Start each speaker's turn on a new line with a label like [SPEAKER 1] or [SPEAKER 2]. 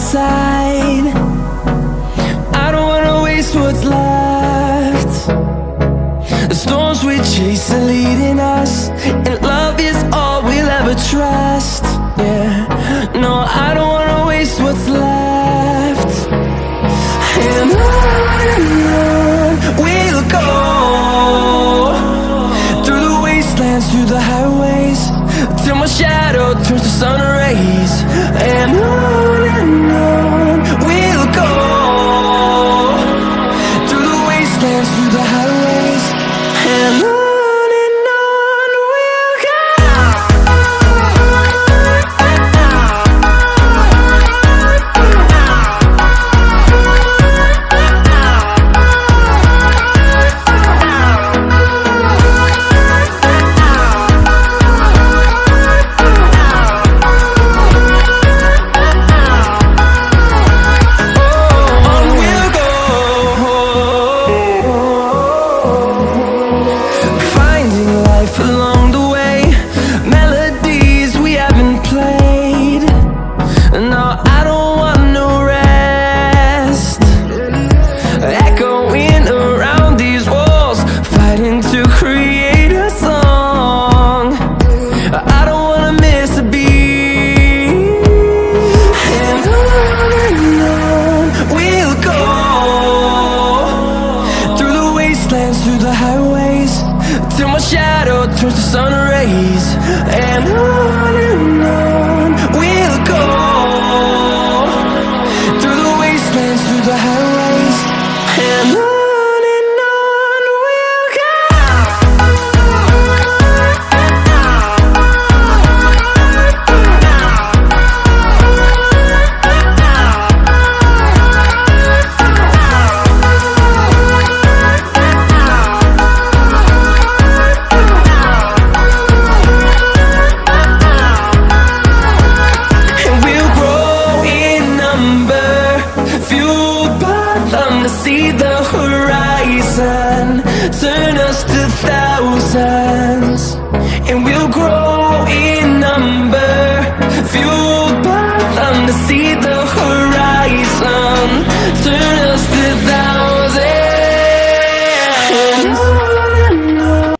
[SPEAKER 1] inside. I don't wanna waste what's left. The storms we chase are leading us, and love is all we'll ever trust. Yeah, no, I don't wanna waste what's left. And on we'll go, through the wastelands, through the highways, till my shadow turns to sun rays. And on